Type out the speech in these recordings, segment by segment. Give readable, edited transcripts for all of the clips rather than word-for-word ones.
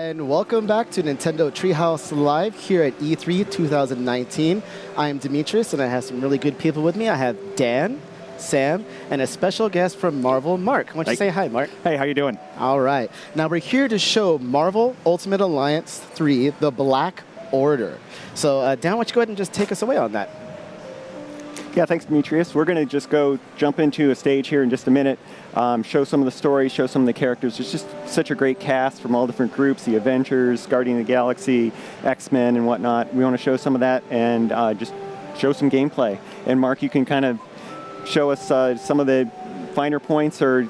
And welcome back to Nintendo Treehouse Live here at E3 2019. I am Demetrius, and I have some really good people with me. I have Dan, Sam, and a special guest from Marvel, Mark. Why don't you say hi, Mark? Hey, how you doing? All right. Now we're here to show Marvel Ultimate Alliance 3, The Black Order. So Dan, why don't you go ahead and just take us away on that? Yeah, thanks, Demetrius. We're going to just jump into a stage here in just a minute, show some of the stories, show some of the characters. There's just such a great cast from all different groups, the Avengers, Guardian of the Galaxy, X-Men, and whatnot. We want to show some of that and just show some gameplay. And Mark, you can kind of show us some of the finer points, or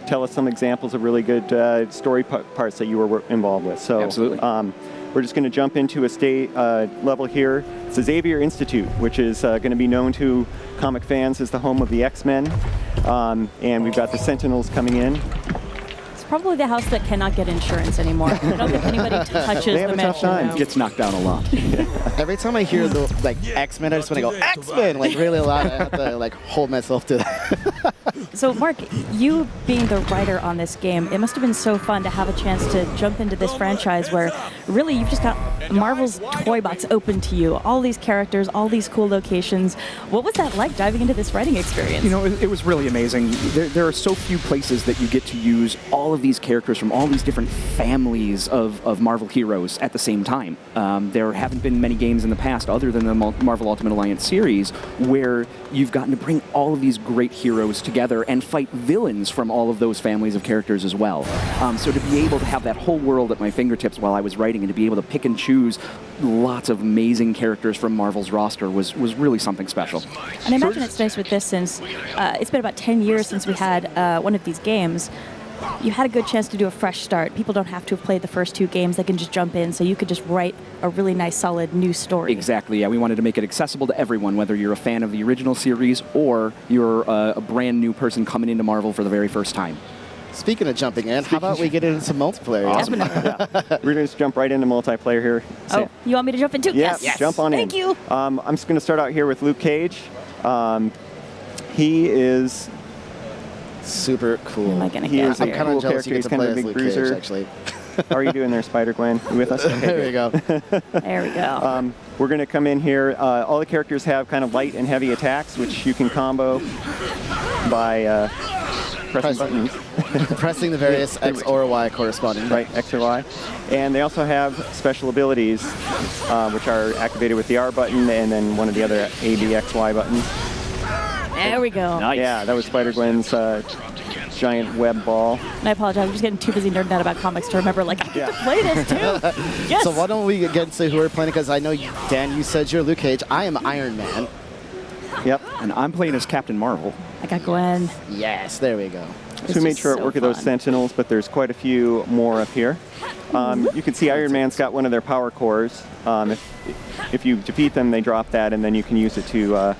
tell us some examples of really good story parts that you were involved with. So, absolutely. We're just going to jump into a state level here. It's the Xavier Institute, which is going to be known to comic fans as the home of the X-Men. And we've got the Sentinels coming in. It's probably the house that cannot get insurance anymore. I don't think anybody touches they have the a tough mansion. time. Gets knocked down a lot. Every time I hear the X-Men, I just want to go X-Men really loud. I have to hold myself to that. So, Mark, you being the writer on this game, it must have been so fun to have a chance to jump into this franchise where really you've just got Marvel's toy box open to you. All these characters, all these cool locations. What was that like diving into this writing experience? It was really amazing. There are so few places that you get to use all of these characters from all these different families of Marvel heroes at the same time. There haven't been many games in the past other than the Marvel Ultimate Alliance series where you've gotten to bring all of these great heroes together and fight villains from all of those families of characters as well. So to be able to have that whole world at my fingertips while I was writing and to be able to pick and choose lots of amazing characters from Marvel's roster was really something special. And I imagine it's nice with this since it's been about 10 years since we had one of these games. You had a good chance to do a fresh start. People don't have to have played the first two games. They can just jump in, so you could just write a really nice, solid new story. Exactly, yeah. We wanted to make it accessible to everyone, whether you're a fan of the original series or you're a brand new person coming into Marvel for the very first time. Speaking of jumping in, how about we get into some multiplayer? Awesome. Yeah. We're going to just jump right into multiplayer here. Oh, you want me to jump in too? Yeah, Yes. jump on in. Thank you. I'm just going to start out here with Luke Cage. He is super cool. Am I going to He get is a I'm here? kind of cool jealous you get character. to He's play kind of as a Luke big Cage, bruiser. actually. How are you doing there, Spider-Gwen? You with us? Okay, There we go. There we go. We're going to come in here. All the characters have kind of light and heavy attacks, which you can combo by pressing buttons. Pressing the various X or Y corresponding. Right, X or Y. And they also have special abilities, which are activated with the R button and then one of the other A, B, X, Y buttons. There we go. Nice. Yeah, that was Spider-Gwen's giant web ball. And I apologize. I'm just getting too busy nerding out about comics to remember, I get to play this too. Yes. So why don't we get into who we're playing? Because I know, Dan, you said you're Luke Cage. I am Iron Man. Yep. And I'm playing as Captain Marvel. I got Gwen. Yes, there we go. So we made short so work of those fun. Sentinels, but there's quite a few more up here. You can see Iron Man's got one of their power cores. If you defeat them, they drop that, and then you can use it to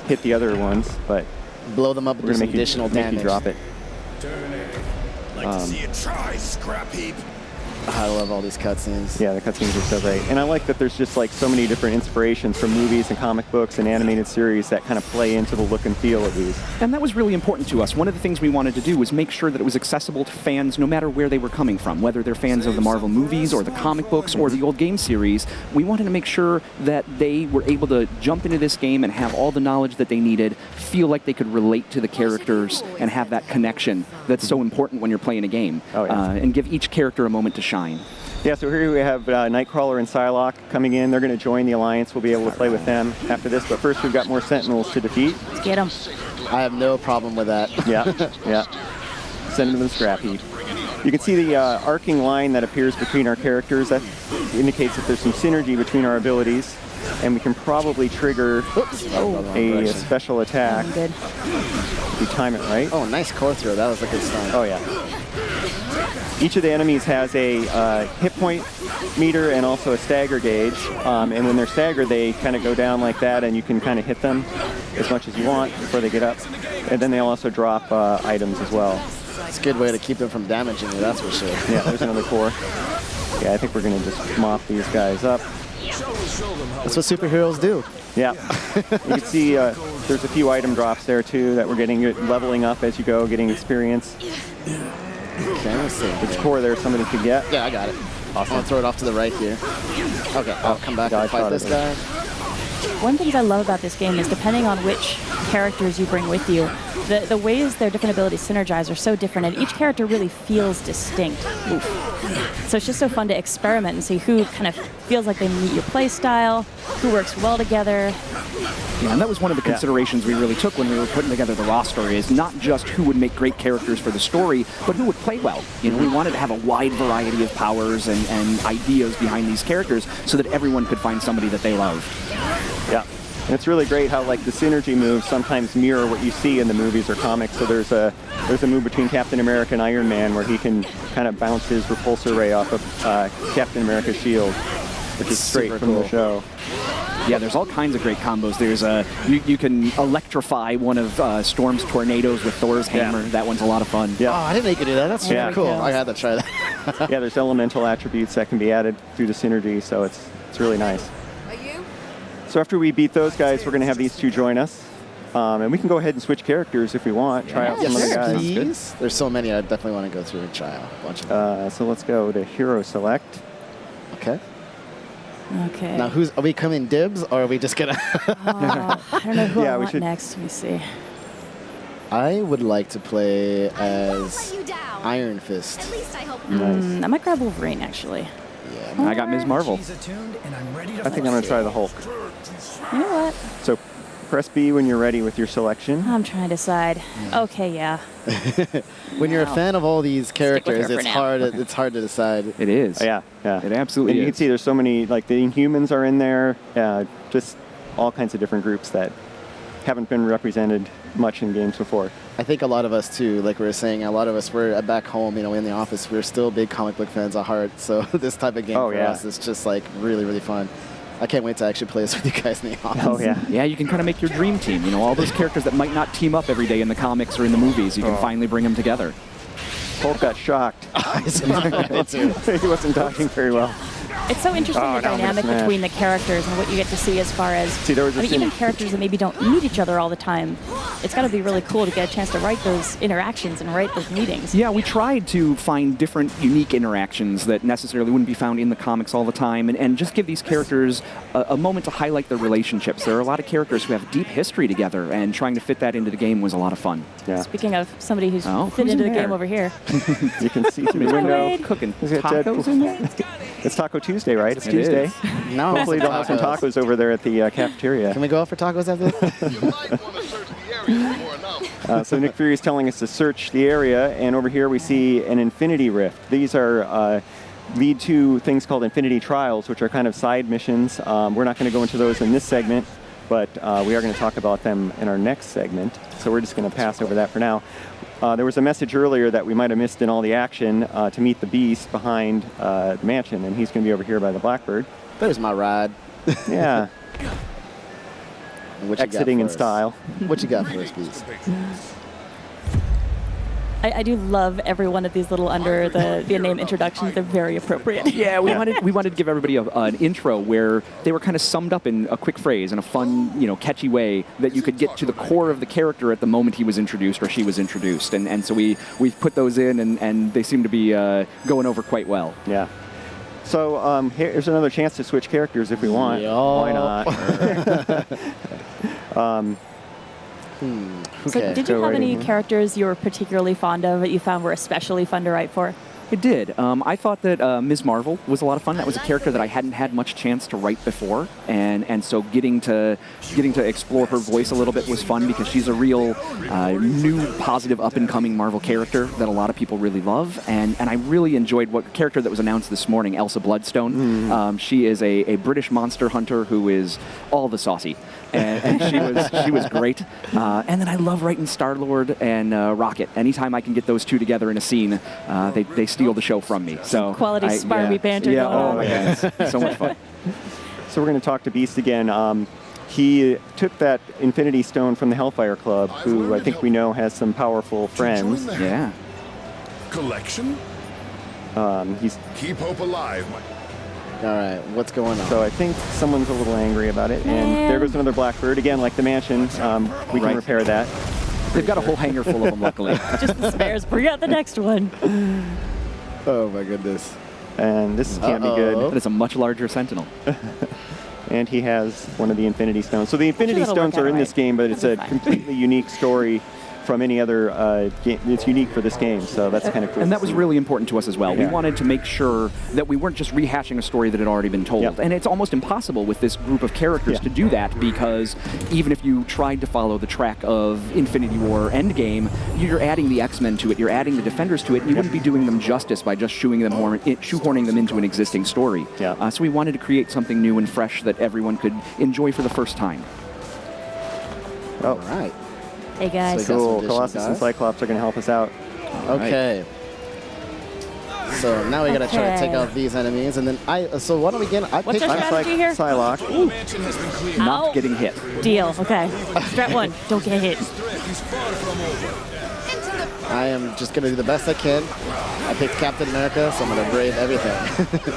hit the other ones. But Blow them up and we're do going some to additional make you damage. drop it. Like to see it try, scrap heap. I love all these cutscenes. Yeah, the cutscenes are so great. And I like that there's just so many different inspirations from movies and comic books and animated series that kind of play into the look and feel of these. And that was really important to us. One of the things we wanted to do was make sure that it was accessible to fans no matter where they were coming from, whether they're fans of the Marvel movies or the comic books or the old game series. We wanted to make sure that they were able to jump into this game and have all the knowledge that they needed, feel like they could relate to the characters and have that connection that's so important when you're playing a game. Oh, yeah. And give each character a moment to shine. Yeah, so here we have Nightcrawler and Psylocke coming in. They're going to join the Alliance. We'll be able to play with them after this. But first, we've got more Sentinels to defeat. Let's get them. I have no problem with that. Yeah, yeah. Send them to the scrap heap. You can see the arcing line that appears between our characters. That indicates that there's some synergy between our abilities. And we can probably trigger a special attack Good. if you time it right. Oh, nice core throw. That was a good start. Oh, yeah. Each of the enemies has a hit point meter and also a stagger gauge. And when they're staggered, they kind of go down like that, and you can kind of hit them as much as you want before they get up. And then they'll also drop items as well. It's a good way to keep them from damaging you, that's for sure. Yeah, there's another core. Yeah, I think we're going to just mop these guys up. That's what superheroes do. Yeah. You can see there's a few item drops there, too, that we're getting leveling up as you go, getting experience. Okay, let's see. There's core there somebody could get. Yeah, I got it. I'm gonna throw it off to the right here. Okay, I'll come back and fight this guy. One thing I love about this game is depending on which characters you bring with you, the ways their different abilities synergize are so different, and each character really feels distinct. So it's just so fun to experiment and see who kind of feels like they meet your play style, who works well together. Yeah, and that was one of the considerations we really took when we were putting together the roster, is not just who would make great characters for the story, but who would play well. You know, we wanted to have a wide variety of powers and ideas behind these characters so that everyone could find somebody that they love. Yeah. And it's really great how, like, the synergy moves sometimes mirror what you see in the movies or comics. So there's a move between Captain America and Iron Man where he can kind of bounce his repulsor ray off of Captain America's shield, which is straight from the show. Yeah, there's all kinds of great combos. There's you can electrify one of Storm's tornadoes with Thor's hammer. That one's a lot of fun. Yeah. Oh, I didn't know you could do that. That's super cool. I had to try that. Yeah, there's elemental attributes that can be added through the synergy, so it's really nice. So after we beat those guys, we're going to have these two join us. And we can go ahead and switch characters if we want. Try out some of the guys. Please. There's so many I definitely want to go through and try out a bunch of them. So let's go to Hero Select. Okay. Okay. Now, are we coming dibs, or are we just going to... I don't know who I want next. Let me see. I would like to play as Iron Fist. I might grab Wolverine, actually. Yeah. I got Ms. Marvel. I think I'm going to try the Hulk. You know what? So press B when you're ready with your selection. I'm trying to decide. Okay, yeah. When you're a fan of all these characters, it's hard. It's hard to decide. It is. Yeah. It absolutely and is. you can see there's so many, like the Inhumans are in there, just all kinds of different groups that haven't been represented much in games before. I think a lot of us too, like we were saying, a lot of us, we're back home, you know, in the office, we're still big comic book fans at heart. So this type of game for us is just like really, really fun. I can't wait to actually play this with you guys in the office. Oh, yeah. Yeah, you can kind of make your dream team. You know, all those characters that might not team up every day in the comics or in the movies, you can finally bring them together. Hulk got shocked. He wasn't dodging very well. It's so interesting the dynamic between the characters and what you get to see as far as even characters that maybe don't meet each other all the time. It's got to be really cool to get a chance to write those interactions and write those meetings. Yeah, we tried to find different unique interactions that necessarily wouldn't be found in the comics all the time, and just give these characters a moment to highlight their relationships. There are a lot of characters who have deep history together, and trying to fit that into the game was a lot of fun. Yeah. Speaking of somebody who's fit into the game over here. You can see through the window. Cooking Is it tacos in there? It's Taco Tuesday, right? It's Tuesday. No, hopefully they'll have some tacos over there at the cafeteria. Can we go out for tacos after this? You might want to search the area more enough. So Nick Fury is telling us to search the area, and over here we see an Infinity Rift. These are lead to things called Infinity Trials, which are kind of side missions. We're not going to go into those in this segment, but we are going to talk about them in our next segment. So we're just going to pass over that for now. There was a message earlier that we might have missed in all the action to meet the Beast behind the mansion, and he's going to be over here by the Blackbird. There's my ride. Yeah. What Exiting in style. What you got for us, Beast? I do love every one of these little under the name introductions. They're very appropriate. Yeah, we wanted to give everybody an intro where they were kind of summed up in a quick phrase in a fun, catchy way that you could get to the core of the character at the moment he was introduced or she was introduced. And so we put those in, and they seem to be going over quite well. Yeah. So here's another chance to switch characters if we want. Why not? So did you have any characters you were particularly fond of that you found were especially fun to write for? It did. I thought that Ms. Marvel was a lot of fun. That was a character that I hadn't had much chance to write before, and so getting to explore her voice a little bit was fun because she's a real new, positive, up-and-coming Marvel character that a lot of people really love, and I really enjoyed what character that was announced this morning, Elsa Bloodstone. She is a British monster hunter who is all the saucy, and she was great. And then I love writing Star-Lord and Rocket. Anytime I can get those two together in a scene, they steal the show from me. So quality Spirey banter. Yeah, oh my God, so much fun. So we're going to talk to Beast again. He took that Infinity Stone from the Hellfire Club, who I think we know has some powerful friends. Yeah. Collection? He's Keep hope alive. All right, what's going on? So I think someone's a little angry about it. And there goes another Blackbird. Again, like the mansion, we can repair that. They've got a whole hangar full of them, luckily. Just the spares. Bring out the next one. Oh my goodness. And this can't be Uh-oh. good. That is a much larger Sentinel. And he has one of the Infinity Stones. So the Infinity that'll Stones work out are in this right. game, but it's a That'll be fine. completely unique story from any other game. It's unique for this game, so that's kind of cool. And to that was see. really important to us as well. We Yeah. wanted to make sure that we weren't just rehashing a story that had already been told. Yep. And it's almost impossible with this group of characters Yeah. to do that, because even if you tried to follow the track of Infinity War Endgame, you're adding the X-Men to it, you're adding the Defenders to it, and you wouldn't be doing them justice by just shoehorning them into an existing story. Yeah. So we wanted to create something new and fresh that everyone could enjoy for the first time. All right. Hey guys. So- Cool. Some Colossus additions, and guys. Cyclops are going to help us out. Okay. So now we gotta try to take Okay. out these enemies, and then so why don't we get? I What's picked. our strategy here? Psylocke. Not Ow. getting hit. Deal. Okay. Strat 1. Don't get hit. I am just gonna do the best I can. I picked Captain America, so I'm gonna brave everything.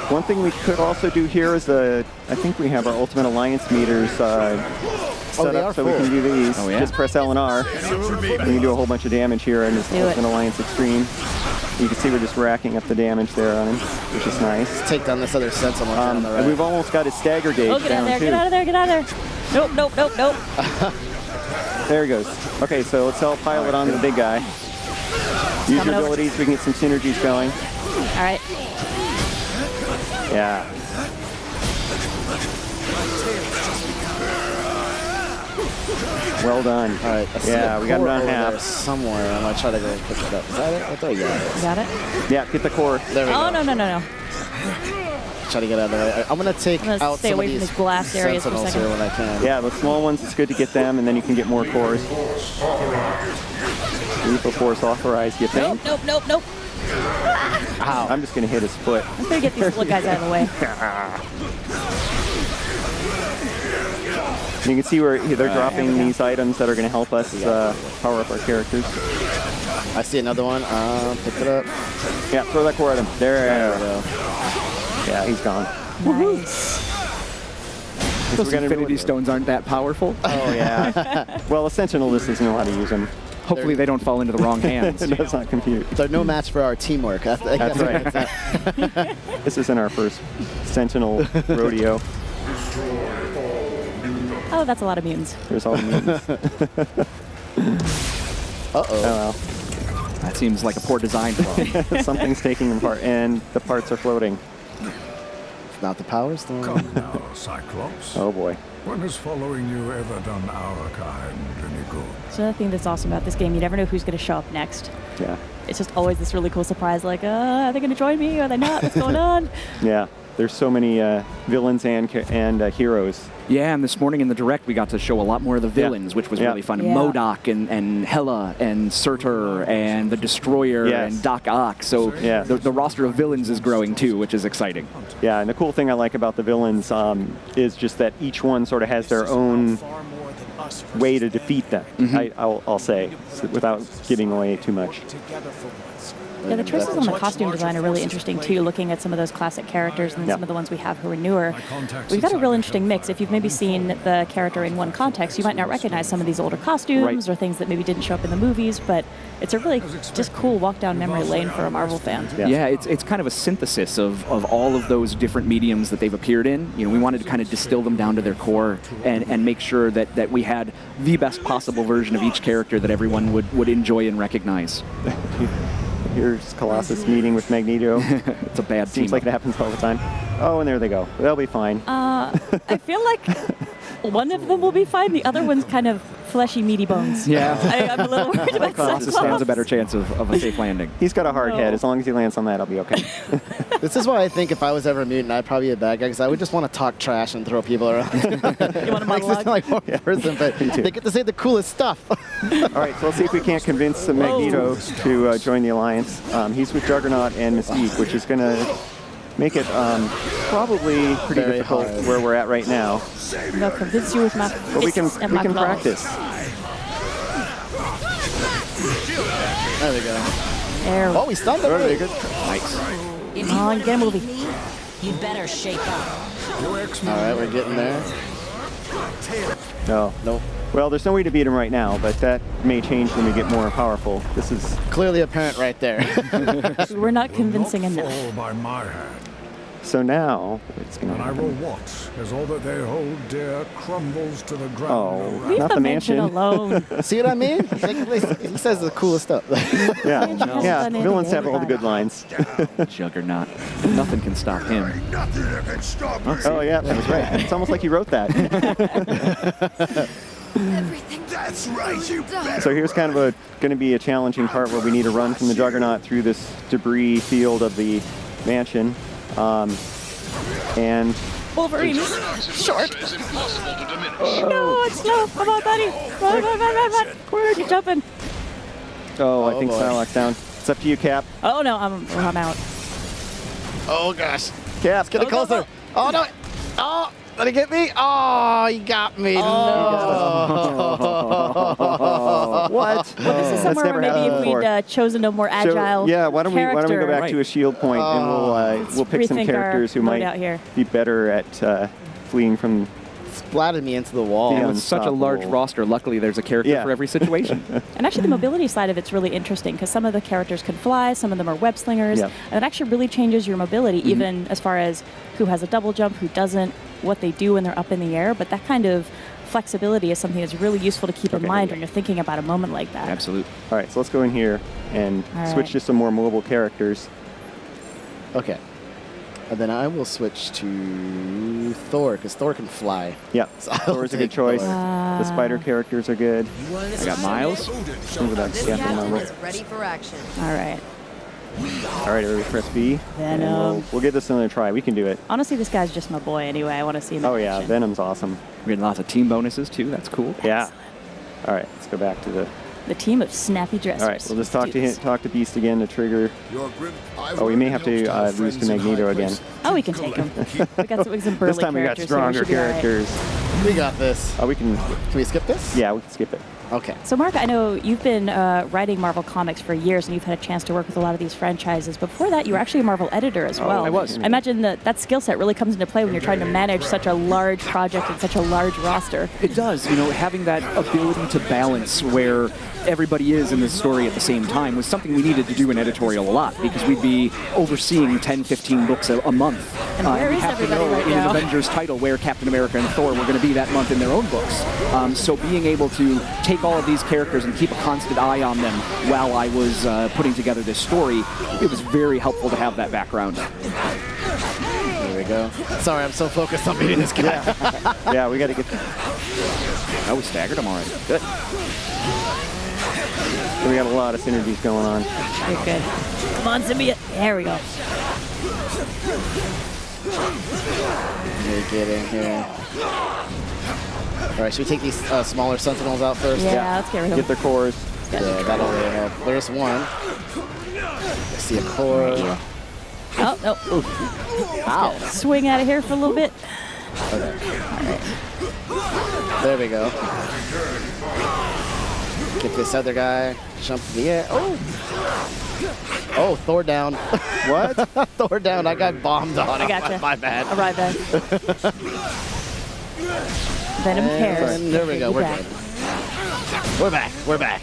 One thing we could also do here is I think we have our Ultimate Alliance meters set they up are so we can full. do these. Oh, yeah? Just press L and R. We can do a whole bunch of damage here in this Do it. Ultimate Alliance Extreme. You can see we're just racking up the damage there on him, which is nice. Take down this other Sentinel on the right. And we've almost got his stagger gauge Oh, get out down of there. too. Get out of there. Get out of there. Nope, nope, nope, nope. There he goes. Okay, so let's all pilot on the big guy. Use Coming your over. abilities, we can get some synergies going. All right. Yeah. Well done. All right. I see Yeah, a we got it core on over half. there somewhere. I'm gonna try to go pick it up. Is that it? I thought you got it. Got it? Yeah, get the core. There we Oh, go. no. Try to get out of the way. I'm gonna take I'm gonna out stay some away of from these these blast areas for a Sentinels second. here when I can. Yeah, the small ones, it's good to get them, and then you can get more cores. Lethal force authorized, you think? Nope. Ow. I'm just going to hit his foot. I'm gonna get these split guys out of the way. And you can see where they're dropping these items that are going to help us power up our characters. I see another one. Pick it up. Yeah, throw that core at him. There we go. Yeah, he's gone. Nice. Those We're gonna Infinity really- Stones aren't that powerful. Oh, yeah. Well, a Sentinel just doesn't know how to use them. Hopefully they don't fall into the wrong hands. It does not compute. They're no match for our teamwork. That's right. This isn't our first Sentinel rodeo. Oh, that's a lot of mutants. There's all the mutants. Uh-oh. Oh, well. That seems like a poor design flaw. Something's taking them apart, and the parts are floating. Not the Power Stone. Come now, Cyclops. Oh, boy. When has following you ever done our kind any good? So another thing that's awesome about this game, you never know who's going to show up next. Yeah. It's just always this really cool surprise, like, are they going to join me? Are they not? What's going on? Yeah. There's so many villains and heroes. Yeah, and this morning in the Direct, we got to show a lot more of the villains, which was Yeah. really fun. Yeah. MODOK and Hela and Surtur and the Destroyer Yes. and Doc Ock. So Yeah. the roster of villains is growing too, which is exciting. Yeah, and the cool thing I like about the villains is just that each one sort of has their own way to defeat them, I'll say, without giving away too much. Yeah, the choices on the costume design are really interesting too, looking at some of those classic characters and then Yeah. some of the ones we have who are newer. We've got a real interesting mix. If you've maybe seen the character in one context, you might not recognize some of these older costumes Right. or things that maybe didn't show up in the movies, but it's a really just cool walk down memory lane for a Marvel fan. Yeah. Yeah, it's kind of a synthesis of all of those different mediums that they've appeared in. You know, we wanted to kind of distill them down to their core and make sure that we had the best possible version of each character that everyone would enjoy and recognize. Here's Colossus meeting with Magneto. It's a bad team. Seems like it happens all the time. Oh, and there they go. They'll be fine. I feel like one of them will be fine. The other one's kind of fleshy, meaty bones. Yeah. I'm a little worried about Colossus Cyclops. stands a better chance of a safe landing. He's got a hard No. head. As long as he lands on that, I'll be okay. This is why I think if I was ever a mutant, I'd probably be a bad guy because I would just want to talk trash and throw people around. You want a Makes it monologue? sound like one person, but they get to say the coolest stuff. All right, so let's see if we can't convince Magneto to join the Alliance. He's with Juggernaut and Mystique, which is going to make it probably pretty Very difficult hard. where we're at right now. I'm going to convince you with my But we can fists and my claws. practice. There we go. There. Oh, we stunned him. Very good. Nice. Come on, get a movie. You better shape up. Your X-Men All right, we're getting there. No. Nope. Well, there's no way to beat him right now, but that may change when we get more powerful. This is Clearly apparent right there. We're not convincing Not enough. fall by my hand. so now. It's gonna And I will happen. watch as all that they hold dear crumbles to the ground. Oh, around. Leave not the the mansion mansion. alone. See what I mean? He says the coolest stuff. Yeah, hasn't yeah. done anything Villains have to all the good anybody. lines. Juggernaut. Nothing can stop him. Ain't nothing that can stop me. Oh yeah, that was right. It's almost like you wrote that. Everything. That's right, you bet. So here's kind of going to be a challenging part where we need to run from the Juggernaut through this debris field of the mansion. And Wolverine is short. Is impossible to diminish. No, it's slow. Come on, buddy. Run. Quick, you're jumping. I think boy. Psylocke's down. It's up to you, Cap. Oh, no, I'm out. Oh gosh. Cap, Get it closer. Oh no. Oh, did he get me? Oh, he got me. No. What? This is somewhere where maybe if we'd chosen a more agile yeah, why don't we go character. back to a shield point and we'll pick some rethink characters our who might loadout here. be better at fleeing from. Splatted me into the wall. Yeah. With such a large Unstoppable. roster, luckily there's a character Yeah. for every situation. And actually, the mobility side of it's really interesting because some of the characters can fly, some of them are web slingers, Yep. and it actually really changes your mobility, even as far as who has a double jump, who doesn't, what they do when they're up in the air. But that kind of flexibility is something that's really useful to keep in Okay, mind yeah. when you're thinking about a moment like that. Absolutely. All right, so let's go in here and All switch right. to some more mobile characters. Okay. And then I will switch to Thor, because Thor can fly. Yeah, So I'll Thor's a good take choice. Thor. The spider characters are good. I got Miles. Remember that? This Yeah, captain Marvel. is ready for action. All right. All right, everybody press B. and Venom. we'll give this another try. We can do it. Honestly, this guy's just my boy anyway. I want to see him in Oh yeah, action. Venom's awesome. We're getting lots of team bonuses too. That's cool. Yeah. All right, let's go back to the. The team of snappy dressers. All right, we'll just talk Let's to do him, this. talk to Beast again to trigger. Your grim- I've Oh, we may learned have to to help lose to friends in Magneto high again. places. Oh, we can take him. We got some burly This time we got characters here. stronger should be all right. characters. We got this. We can. Can we skip this? Yeah, we can skip it. Okay. So, Mark, I know you've been writing Marvel comics for years, and you've had a chance to work with a lot of these franchises. Before that, you were actually a Marvel editor as well. I was. I imagine that skill set really comes into play when you're trying to manage such a large project and such a large roster. It does, having that ability to balance where everybody is in the story at the same time was something we needed to do in editorial a lot because we'd be overseeing 10, 15 books a month. And where we is have to everybody know right in now? an Avengers title where Captain America and Thor were going to be that month in their own books. So being able to take all of these characters and keep a constant eye on them while I was putting together this story, it was very helpful to have that background. There we go. Sorry, I'm so focused on beating this guy. Yeah, we got to get. Oh, we staggered him already. Good. We got a lot of synergies going on. You're good. Come on, symbiote. There we go. Let me get in here. All right, should we take these smaller sentinels out first? Yeah, let's get rid of Get them. their cores. Yeah, that'll really help. There's one. I see a core. Oh, no. Ow. Swing out of here for a little bit. There we go. Get this other guy. Jump in the air. Oh! Oh, Thor down. What? Thor down. I got bombed on. I gotcha. My bad. All right, then. Venom cares. And there we go. We're Back. good. We're back. We're back.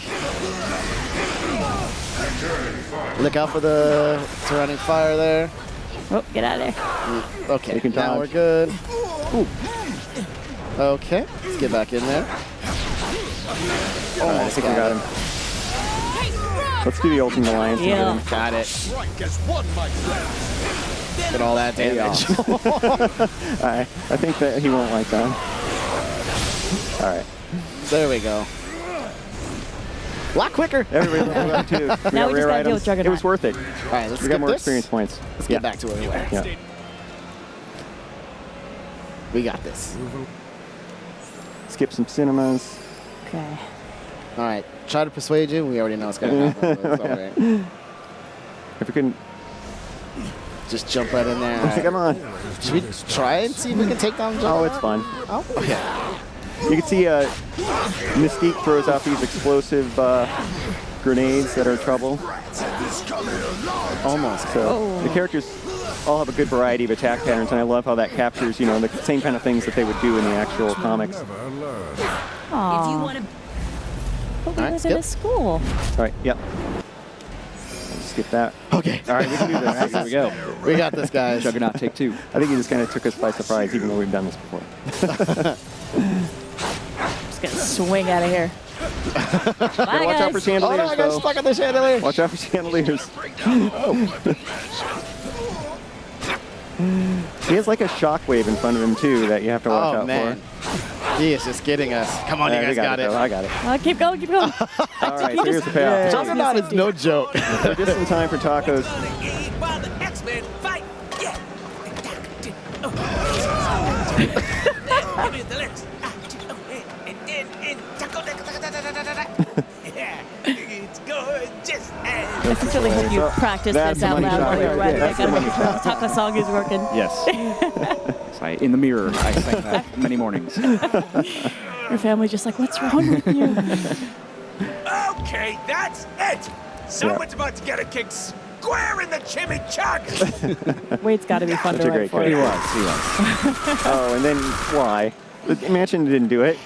Look out for the surrounding fire there. Oh, get out of there. Okay, can now dodge. we're good. Ooh. Okay, let's get back in there. I think we got him. Let's do the Ultimate Alliance. and get Yeah. him. Got it. Strike as one, my friend. Get all that damage. I think that he won't like that. All right. There we go. A lot quicker. Everybody level up too. Now we got just rare gotta deal items. with Juggernaut. It was worth it. All right, let's We get got more this. experience points. Let's Yeah. get back to where we were. Yeah. We got this. Skip some cinemas. Okay. All right, try to persuade you. We already know what's gonna happen. But it's all right. If we can, Just jump right in there. All right. come on. Should we try and see if we can take down Juggernaut? Oh, it's fun. Oh, okay. You can see Mystique throws out these explosive grenades that are trouble. Almost. So the characters all have a good variety of attack patterns, and I love how that captures, you know, the same kind of things that they would do in the actual comics. Aww. But we live in a school. All right, yep. I'll skip that. Okay. All right, we can do this. Here we go. We got this, guys. Juggernaut, take 2. I think he just kind of took us by surprise, even though we've done this before. Just gonna swing out of here. Bye, Watch out for guys. Oh, no, chandeliers, I got though. stuck on the chandelier. Watch out for chandeliers. He has like a shockwave in front of him, too, that you have to watch out man. He is just getting us. Come on, you we guys got it. though. I got it. Keep going, keep going. All right, so here's the payoff. Juggernaut is no joke. We're just in time for tacos. While the X-Men fight. Yeah. The lyrics. And then in taco. Yeah. It's gorgeous. I sincerely hope you practice That's this out the money loud shot while you're right there. at That's the money shot. Taco song is working. Yes. In the mirror, I sang that many mornings. Your family's just like, what's wrong with you? Okay, that's it. Someone's about to get a kick square in the chimichanga. Wade's got to be fun Such to a write great for. guy. He You. was. Oh, and then why? The mansion didn't do it.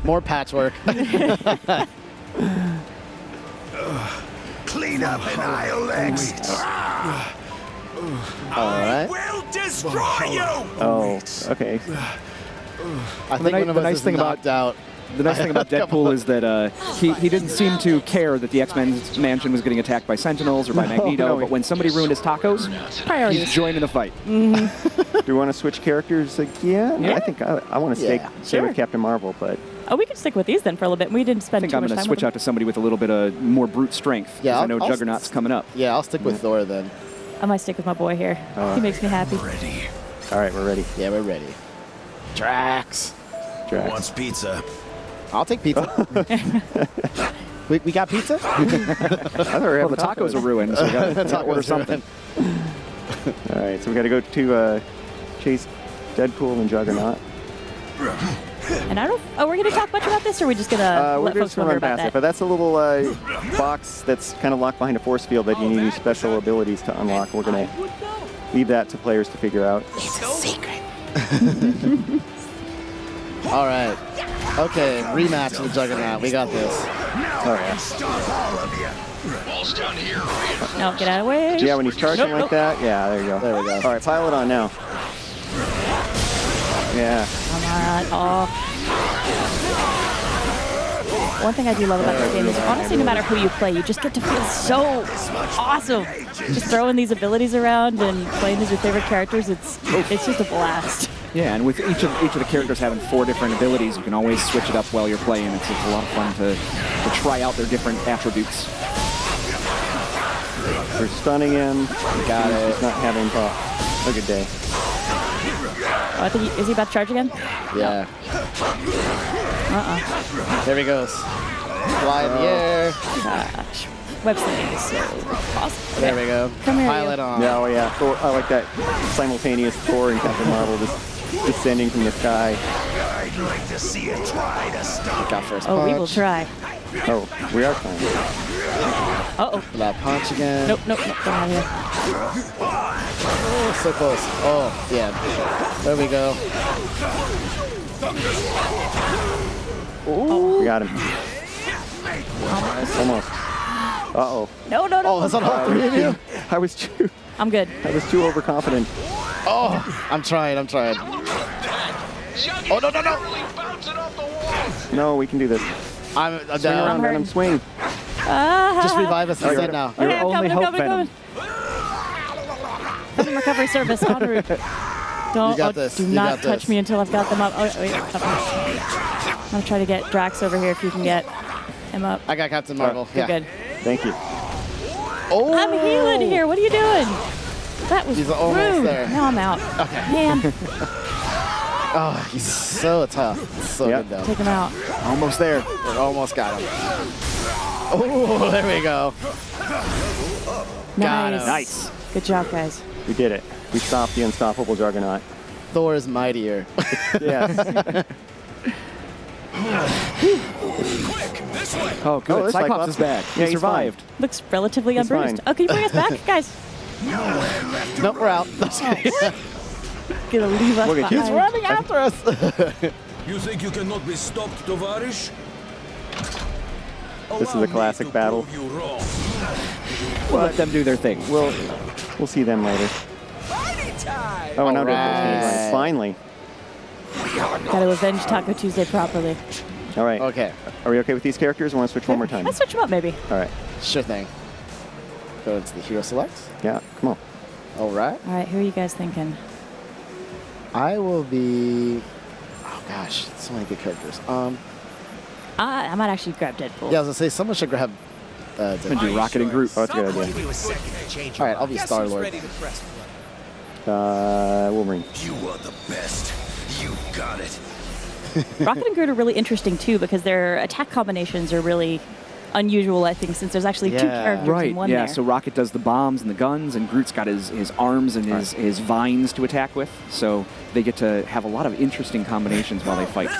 More patchwork. Clean up and I'll exit. All right. Will destroy you. Oh, okay. I think one of us nice is thing about- knocked out. The nice thing about Deadpool is that he didn't seem to care that the X-Men mansion was getting attacked by Sentinels or by Magneto, no. but when somebody ruined his tacos, Priorities. he's joining the fight. Do we want to switch characters again? Yeah. I think I want to stay Sure. with Captain Marvel, but Oh, we could stick with these then for a little bit. We didn't I spend think too I'm much going time to switch with out to somebody with a little bit of more brute strength. 'cause Yeah, I know I'll Juggernaut's coming up. Yeah, I'll stick with Thor then. them. I might stick with my boy here. He makes me happy. all right, we're ready. Yeah, we're ready. Drax. Drax. Wants pizza. I'll take pizza. we got pizza? I thought we were Well, having the tacos are ruined, so we got to Tacos order are something. All right, so we got to go to chase Deadpool and Juggernaut. And I don't. Oh, we're going to talk much about this, or are we just going to We're let just folks going wonder to run about past it, that? but that's a little box that's kind of locked behind a force field that you need these special abilities to unlock. We're going to leave that to players to figure out. All right. Okay, rematch of the Juggernaut. We got this. All right. No, get out of the way. Yeah, when he's charging Nope, like that, yeah, there you go. There we go. All right, pile it on now. Yeah. Come on. Oh. One thing I do love about this game is honestly, no matter who you play, you just get to feel so awesome. Just throwing these abilities around and playing as your favorite characters, it's just a blast. Yeah, and with each of the characters having 4 different abilities, you can always switch it up while you're playing. It's just a lot of fun to try out their different attributes. We're stunning him. Got it. He's not having a good day. Oh, I think is he about to charge again? Yeah. There he goes. Fly in the air. Gosh, web slinging is so awesome. There we go. Come here, Pile you. it on. Yeah, oh yeah. Thor, I like that simultaneous Thor and Captain Marvel just descending from the sky. I'd like to see you try to stop. Got first Oh, punch. we will try. Oh, we are trying. Uh-oh. That punch again. Nope, get out of here. Oh, so close. Oh, yeah. There we go. We got him. Almost. Uh-oh. No. Oh, is that all 3 of you? I was too I'm good. overconfident. Oh, I'm trying. Oh, no. No, we can do this. I'm Swing down. around, hurt. Venom, swing. Just revive us instead now. Your Okay, I'm only coming, hope, Venom. Venom recovery service en route. Don't. You got this. Do You not got touch this. me until I've got them up. Oh, wait. I'm gonna try to get Drax over here if you can get him up. I got Captain Marvel. You're Yeah. good. Thank you. Oh, I'm healing here. What are you doing? That was He's almost rude. there. Now I'm out. Man, Oh, he's so tough. So Yep. good though. take him out. Almost there. We almost got him. Oh, there we go. Got him. Nice. Good job, guys. We did it. We stopped the unstoppable Juggernaut. Thor is mightier. Yes. Oh, good. Oh, this Cyclops Cyclops is back. Yeah, He he's survived. Looks relatively He's unbruised. fine. Oh, can you bring us back, guys? Nope, we're out. Gonna leave us Look at He's behind. running after us. You think you cannot be stopped, Tovarish? This is a classic battle. We'll let them do their thing. We'll see them later. Party time! Oh, and now Alright. finally. Gotta avenge Taco Tuesday properly. All right. Okay, Are we okay with these characters? I want to switch one more time. Let's switch them up, maybe. All right. sure thing. Go into the hero selects. Yeah. Come on. All right. All right, who are you guys thinking? I will be. Oh gosh, so many good characters. I might actually grab Deadpool. Yeah, I was gonna say someone should grab. I'm gonna do Rocket and Groot. Oh, that's a good idea. Give you a second to change All your right, I'll be mind. Guess Star who's Lord. ready to press play? Wolverine. You are the best. You got it. Rocket and Groot are really interesting too because their attack combinations are really unusual, I think, since there's actually two Yeah. characters Right, in one yeah, there. so Rocket does the bombs and the guns, and Groot's got his arms and his vines to attack with, so they get to have a lot of interesting combinations while they fight.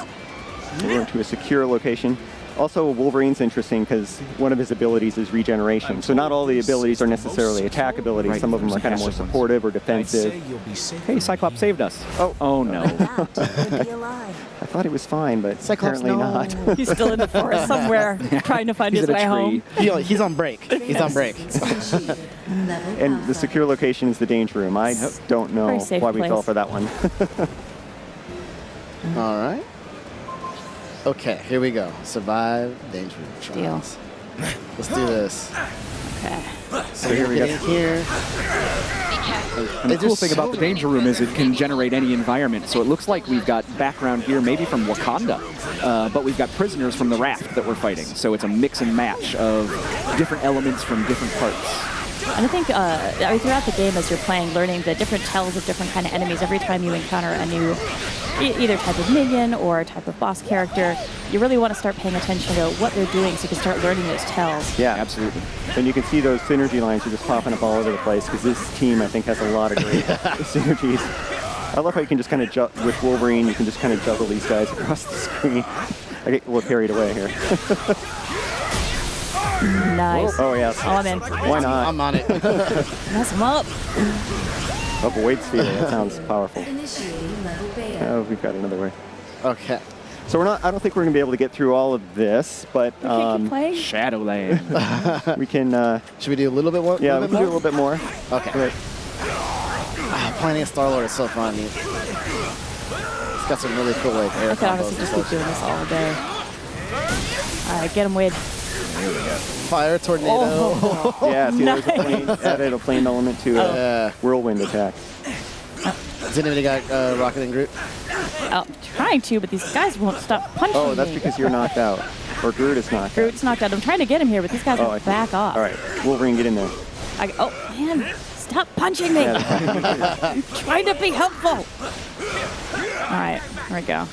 We're going to a secure location. Also, Wolverine's interesting because one of his abilities is regeneration. So not all the abilities are necessarily attack abilities. Right. Some of them are Some kind of more passive ones. supportive or I'd say defensive. you'll be safe. Hey, Cyclops saved us. Oh no. I thought he was fine, but Cyclops, apparently no. not. He's still in the forest somewhere trying to find He's his in a way tree. home. He's on break. He's on break. And the secure location is the danger room. I don't know Very safe why we fell place. for that one. All right. Okay, here we go. Survive danger room trials. Let's do this. Okay. So here we go. get in here. And the cool thing about the danger room is it can generate any environment. So it looks like we've got background here, maybe from Wakanda, but we've got prisoners from the raft that we're fighting. So it's a mix and match of different elements from different parts. And I think throughout the game as you're playing, learning the different tells of different kind of enemies, every time you encounter a new either type of minion or type of boss character, you really want to start paying attention to what they're doing so you can start learning those tells. Yeah, Absolutely. And you can see those synergy lines are just popping up all over the place because this team, I think, has a lot of great synergies. I love how you can just kind of, with Wolverine, you can just kind of juggle these guys across the screen. I get a little carried away here. Nice. Oh, yes. Oh, I'm in. Why not? I'm on it. Mess them up. Avoid sphere. That sounds powerful. Initiating level beta. Oh, we've got another way. Okay. So we're not. I don't think we're going to be able to get through all of this, but We can't keep playing. Shadowland. we can. Should we do a little bit more? Yeah, we little can bit do a more? little bit more. Okay. Right. Playing Star Lord is so fun. He's got some really cool like air I could combos honestly and just keep stuff. doing this all day. All right, get him, Wade. Fire tornado. Oh, Yeah. See, there's a nice. plane, added a plane element to a Yeah. whirlwind attack. Does anybody got Rocket and Groot? I'm trying to, but these guys won't stop punching Oh, that's me. because you're knocked out, or Groot is knocked out. Groot's knocked out. I'm trying to get him here, but these guys Oh, I won't see. back off. All right, Wolverine, get in there. Oh, man. Stop punching me. I'm trying to be helpful. All right, here we go.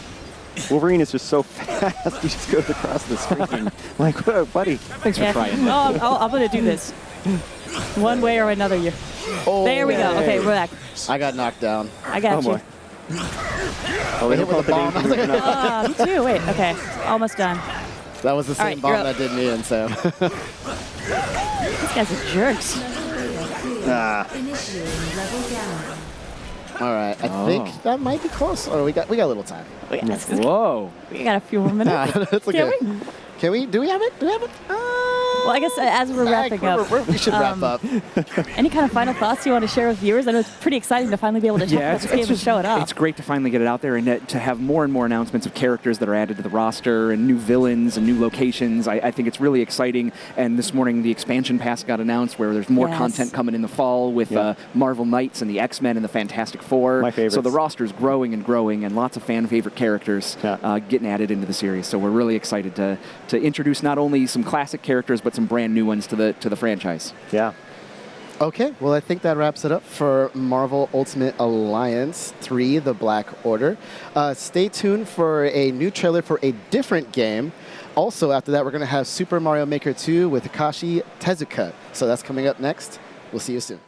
Wolverine is just so fast. He just goes across the screen. Like, whoa, buddy. Thanks for Yeah. trying. Oh, I'm going to do this. One way or another. Oh, There we go. Okay, we're back. I got knocked down. I got Oh, you. boy. Oh, they Hit don't call with it a the bomb. danger room enough. Me too. Wait, okay. Almost done. That was the All right, same bomb you're up. that did me in, Sam. These guys are jerks. Initiating level down. All right, I think that might be close. Or we got a little time. We got, Whoa. we got a few more minutes. That's okay. Can we? Can we? Do we have it? Do we have it? Well, I guess as we're wrapping up, We should wrap up. any kind of final thoughts you want to share with viewers? I know it's pretty exciting to finally be able to talk about this game and show it off. It's great to finally get it out there and to have more and more announcements of characters that are added to the roster and new villains and new locations. I think it's really exciting. And this morning, the expansion pass got announced where there's more Yes. content coming in the fall with Yeah. Marvel Knights and the X-Men and the Fantastic Four. My favorites. So the roster's growing and growing, and lots of fan favorite characters Yeah. getting added into the series. So we're really excited to introduce not only some classic characters, but some brand new ones to the franchise. Yeah. Okay, well, I think that wraps it up for Marvel Ultimate Alliance 3, The Black Order. Stay tuned for a new trailer for a different game. Also, after that, we're going to have Super Mario Maker 2 with Takashi Tezuka. So that's coming up next. We'll see you soon.